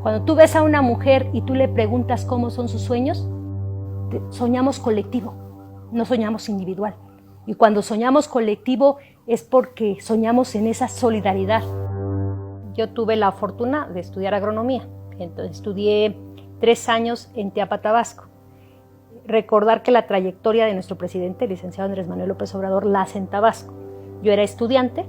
Cuando tú ves a una mujer y tú le preguntas cómo son sus sueños, soñamos colectivo, no soñamos individual. Y cuando soñamos colectivo es porque soñamos en esa solidaridad. Yo tuve la fortuna de estudiar agronomía, entonces estudié 3 años en Teapa, Tabasco. Recordar que la trayectoria de nuestro presidente, el licenciado Andrés Manuel López Obrador, la hace en Tabasco. Yo era estudiante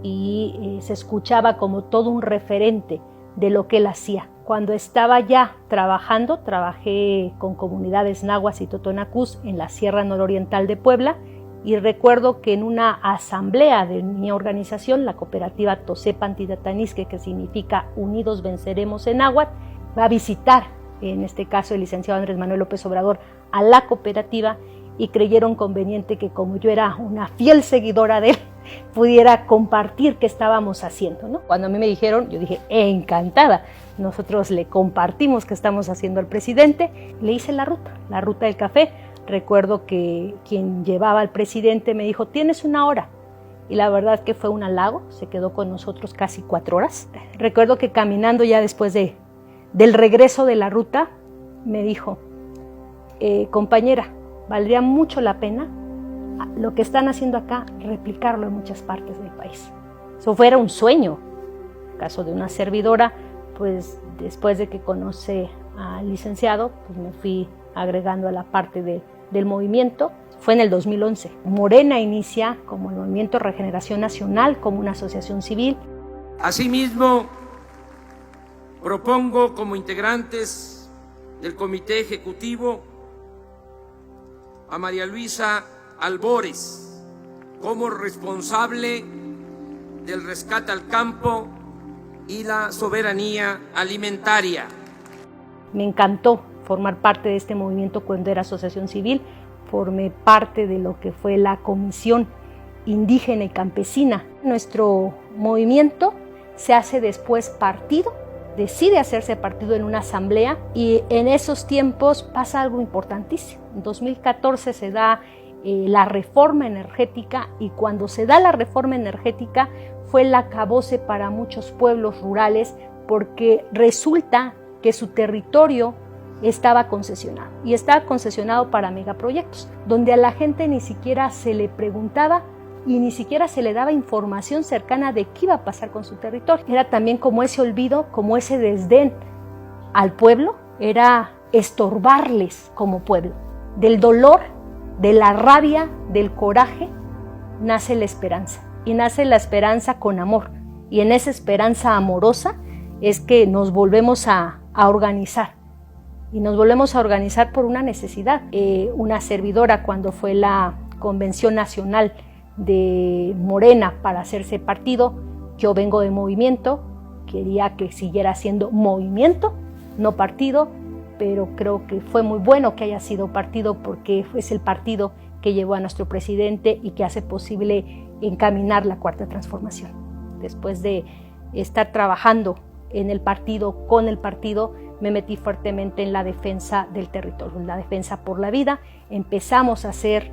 y se escuchaba como todo un referente de lo que él hacía. Cuando estaba ya trabajando, trabajé con comunidades nahuas y totonacús en la Sierra Nororiental de Puebla, y recuerdo que en una asamblea de mi organización, la cooperativa Tosepantidatanisque, que significa Unidos Venceremos en náhuatl, va a visitar, en este caso el licenciado Andrés Manuel López Obrador, a la cooperativa, y creyeron conveniente que como yo era una fiel seguidora de él, pudiera compartir qué estábamos haciendo, ¿no? Cuando a mí me dijeron, yo dije, encantada. Nosotros le compartimos qué estamos haciendo al presidente, le hice la ruta del café. Recuerdo que quien llevaba al presidente me dijo, tienes 1 hora. Y la verdad que fue un halago, se quedó con nosotros casi 4 horas. Recuerdo que caminando ya después del regreso de la ruta, me dijo, compañera, valdría mucho la pena lo que están haciendo acá, replicarlo en muchas partes del país. Eso fuera un sueño. En caso de una servidora, pues después de que conocí al licenciado, pues me fui agregando a la parte del movimiento. Fue en el 2011. Morena inicia como el Movimiento Regeneración Nacional, como una asociación civil. Asimismo, propongo como integrantes del Comité Ejecutivo a María Luisa Albores como responsable del rescate al campo y la soberanía alimentaria. Me encantó formar parte de este movimiento cuando era asociación civil. Formé parte de lo que fue la Comisión Indígena y Campesina. Nuestro movimiento se hace después partido, decide hacerse partido en una asamblea, y en esos tiempos pasa algo importantísimo. En 2014 se da la reforma energética, y cuando se da la reforma energética fue el acabose para muchos pueblos rurales, porque resulta que su territorio estaba concesionado, y estaba concesionado para megaproyectos, donde a la gente ni siquiera se le preguntaba y ni siquiera se le daba información cercana de qué iba a pasar con su territorio. Era también como ese olvido, como ese desdén al pueblo, era estorbarles como pueblo. Del dolor, de la rabia, del coraje, nace la esperanza, y nace la esperanza con amor, y en esa esperanza amorosa es que nos volvemos a organizar, y nos volvemos a organizar por una necesidad. Una servidora, cuando fue la Convención Nacional de Morena para hacerse partido, yo vengo de movimiento, quería que siguiera siendo movimiento, no partido, pero creo que fue muy bueno que haya sido partido, porque es el partido que llevó a nuestro presidente y que hace posible encaminar la Cuarta Transformación. Después de estar trabajando en el partido, con el partido, me metí fuertemente en la defensa del territorio, en la defensa por la vida. Empezamos a hacer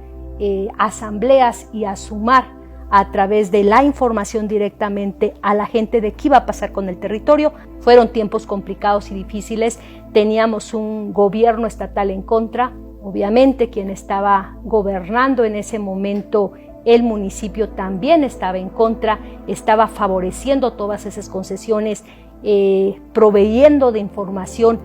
asambleas y a sumar a través de la información directamente a la gente de qué iba a pasar con el territorio. Fueron tiempos complicados y difíciles, teníamos un gobierno estatal en contra, obviamente quien estaba gobernando en ese momento, el municipio, también estaba en contra, estaba favoreciendo todas esas concesiones, proveyendo de información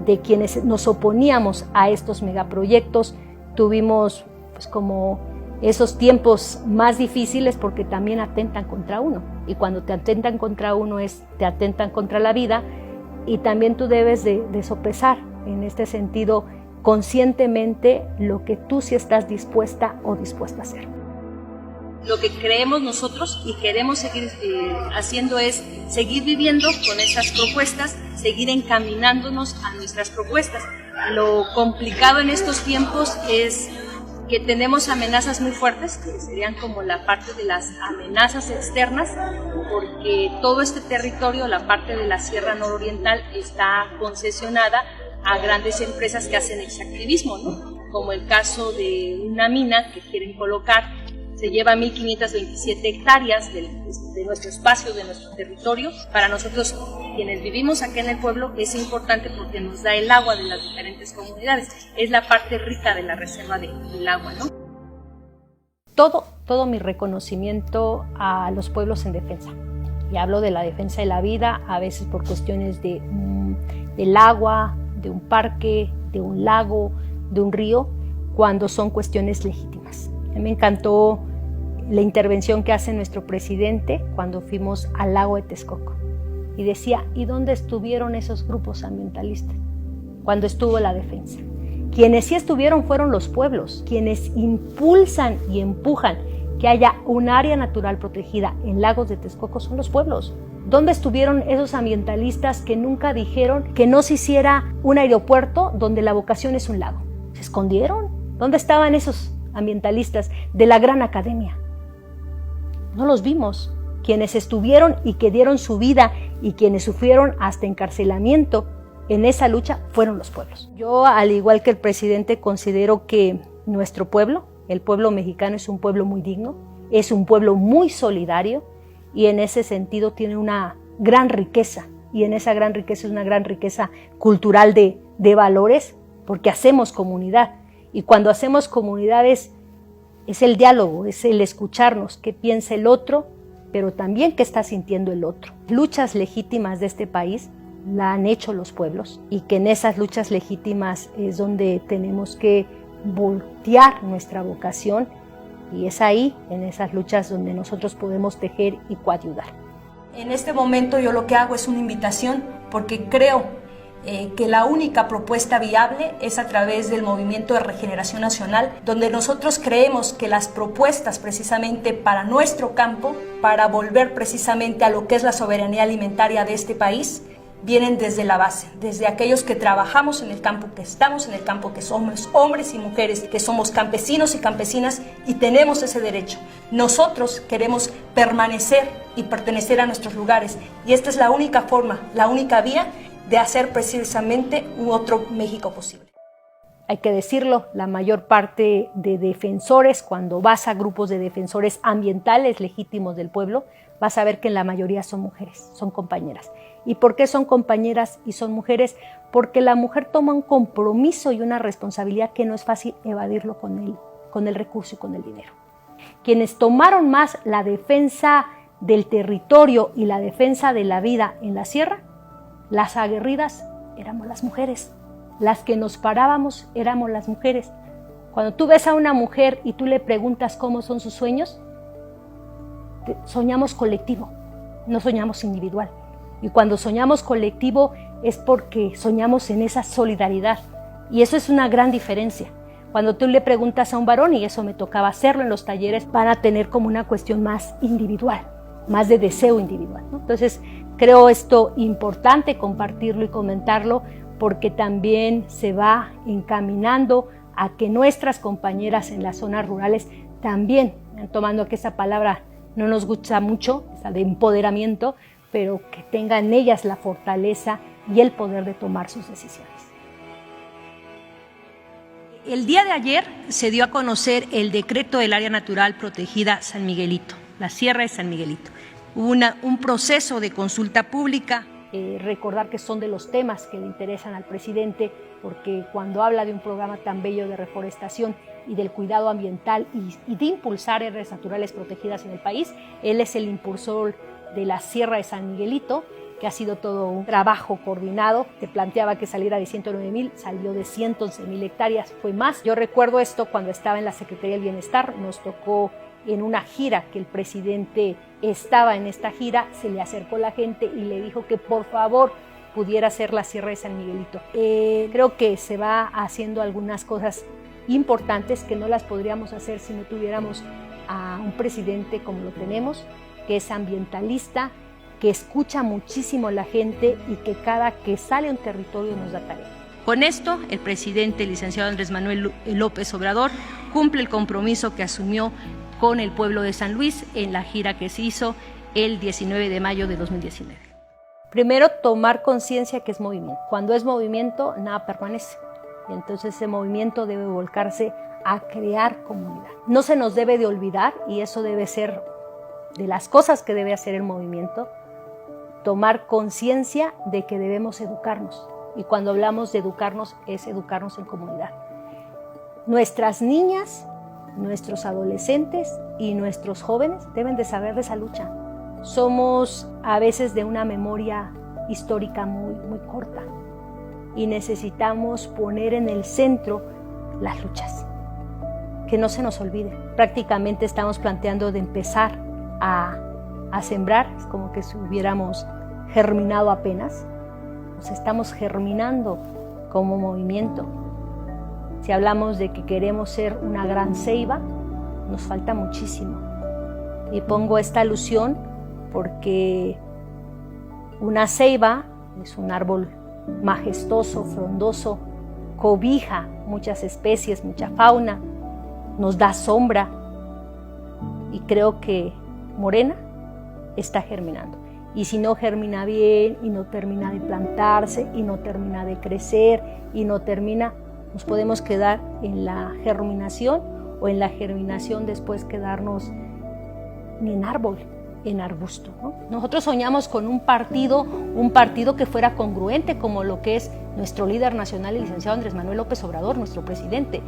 de quienes nos oponíamos a estos megaproyectos. Tuvimos pues como esos tiempos más difíciles, porque también atentan contra uno, y cuando te atentan contra uno te atentan contra la vida, y también tú debes de sopesar en este sentido conscientemente lo que tú sí estás dispuesta o dispuesta a hacer. Lo que creemos nosotros y queremos seguir haciendo es seguir viviendo con esas propuestas, seguir encaminándonos a nuestras propuestas. Lo complicado en estos tiempos es que tenemos amenazas muy fuertes, que serían como la parte de las amenazas externas, porque todo este territorio, la parte de la Sierra Nororiental, está concesionada a grandes empresas que hacen extractivismo, ¿no? Como el caso de una mina que quieren colocar, se lleva 1.527 hectáreas de nuestro espacio, de nuestro territorio. Para nosotros quienes vivimos aquí en el pueblo es importante porque nos da el agua de las diferentes comunidades. Es la parte rica de la reserva del agua, ¿no? Todo mi reconocimiento a los pueblos en defensa. Y hablo de la defensa de la vida, a veces por cuestiones del agua, de un parque, de un lago, de un río, cuando son cuestiones legítimas. A mí me encantó la intervención que hace nuestro presidente cuando fuimos al lago de Texcoco. Y decía, ¿y dónde estuvieron esos grupos ambientalistas cuando estuvo la defensa? Quienes sí estuvieron fueron los pueblos, quienes impulsan y empujan que haya un área natural protegida en lagos de Texcoco son los pueblos. ¿Dónde estuvieron esos ambientalistas que nunca dijeron que no se hiciera un aeropuerto donde la vocación es un lago? ¿Se escondieron? ¿Dónde estaban esos ambientalistas de la gran academia? No los vimos. Quienes estuvieron y que dieron su vida y quienes sufrieron hasta encarcelamiento en esa lucha fueron los pueblos. Yo, al igual que el presidente, considero que nuestro pueblo, el pueblo mexicano, es un pueblo muy digno, es un pueblo muy solidario y en ese sentido tiene una gran riqueza, y en esa gran riqueza es una gran riqueza cultural de valores, porque hacemos comunidad, y cuando hacemos comunidades es el diálogo, es el escucharnos qué piensa el otro, pero también qué está sintiendo el otro. Luchas legítimas de este país la han hecho los pueblos, y que en esas luchas legítimas es donde tenemos que voltear nuestra vocación, y es ahí, en esas luchas, donde nosotros podemos tejer y coayudar. En este momento yo lo que hago es una invitación, porque creo que la única propuesta viable es a través del Movimiento de Regeneración Nacional, donde nosotros creemos que las propuestas precisamente para nuestro campo, para volver precisamente a lo que es la soberanía alimentaria de este país, vienen desde la base, desde aquellos que trabajamos en el campo, que estamos en el campo, que somos hombres y mujeres, que somos campesinos y campesinas y tenemos ese derecho. Nosotros queremos permanecer y pertenecer a nuestros lugares, y esta es la única forma, la única vía de hacer precisamente un otro México posible. Hay que decirlo, la mayor parte de defensores, cuando vas a grupos de defensores ambientales legítimos del pueblo, vas a ver que en la mayoría son mujeres, son compañeras. ¿Y por qué son compañeras y son mujeres? Porque la mujer toma un compromiso y una responsabilidad que no es fácil evadirlo con el recurso y con el dinero. Quienes tomaron más la defensa del territorio y la defensa de la vida en la sierra, las aguerridas éramos las mujeres. Las que nos parábamos éramos las mujeres. Cuando tú ves a una mujer y tú le preguntas cómo son sus sueños, soñamos colectivo, no soñamos individual. Y cuando soñamos colectivo es porque soñamos en esa solidaridad. Y eso es una gran diferencia. Cuando tú le preguntas a un varón, y eso me tocaba hacerlo en los talleres, van a tener como una cuestión más individual, más de deseo individual, ¿no? Entonces, creo esto importante compartirlo y comentarlo, porque también se va encaminando a que nuestras compañeras en las zonas rurales también, tomando que esa palabra no nos gusta mucho, esa de empoderamiento, pero que tengan ellas la fortaleza y el poder de tomar sus decisiones. El día de ayer se dio a conocer el decreto del Área Natural Protegida San Miguelito, la Sierra de San Miguelito. Hubo un proceso de consulta pública. Recordar que son de los temas que le interesan al presidente, porque cuando habla de un programa tan bello de reforestación y del cuidado ambiental y de impulsar áreas naturales protegidas en el país, él es el impulsor de la Sierra de San Miguelito, que ha sido todo un trabajo coordinado. Te planteaba que saliera de 109,000, salió de 111,000 hectáreas, fue más. Yo recuerdo esto cuando estaba en la Secretaría del Bienestar, nos tocó en una gira que el presidente estaba en esta gira, se le acercó la gente y le dijo que por favor pudiera hacer la Sierra de San Miguelito. Creo que se va haciendo algunas cosas importantes que no las podríamos hacer si no tuviéramos a un presidente como lo tenemos, que es ambientalista, que escucha muchísimo a la gente y que cada que sale a un territorio nos da tarea. Con esto, el presidente, el licenciado Andrés Manuel López Obrador, cumple el compromiso que asumió con el pueblo de San Luis en la gira que se hizo el 19 de mayo de 2019. Primero, tomar conciencia que es movimiento. Cuando es movimiento, nada permanece. Y entonces ese movimiento debe volcarse a crear comunidad. No se nos debe de olvidar, y eso debe ser de las cosas que debe hacer el movimiento, tomar conciencia de que debemos educarnos. Y cuando hablamos de educarnos, es educarnos en comunidad. Nuestras niñas, nuestros adolescentes y nuestros jóvenes deben de saber de esa lucha. Somos a veces de una memoria histórica muy corta y necesitamos poner en el centro las luchas, que no se nos olvide. Prácticamente estamos planteando de empezar a sembrar, es como que si hubiéramos germinado apenas, nos estamos germinando como movimiento. Si hablamos de que queremos ser una gran ceiba, nos falta muchísimo. Y pongo esta alusión porque una ceiba es un árbol majestuoso, frondoso, cobija muchas especies, mucha fauna, nos da sombra, y creo que Morena está germinando. Y si no germina bien, y no termina de plantarse, y no termina de crecer, y no termina, nos podemos quedar en la germinación, o en la germinación después quedarnos ni en árbol, en arbusto, ¿no? Nosotros soñamos con un partido que fuera congruente, como lo que es nuestro líder nacional, el licenciado Andrés Manuel López Obrador, nuestro presidente.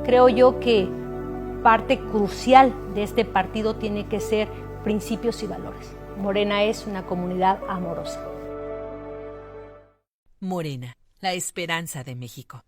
Creo yo que parte crucial de este partido tiene que ser principios y valores. Morena es una comunidad amorosa. Morena, la esperanza de México.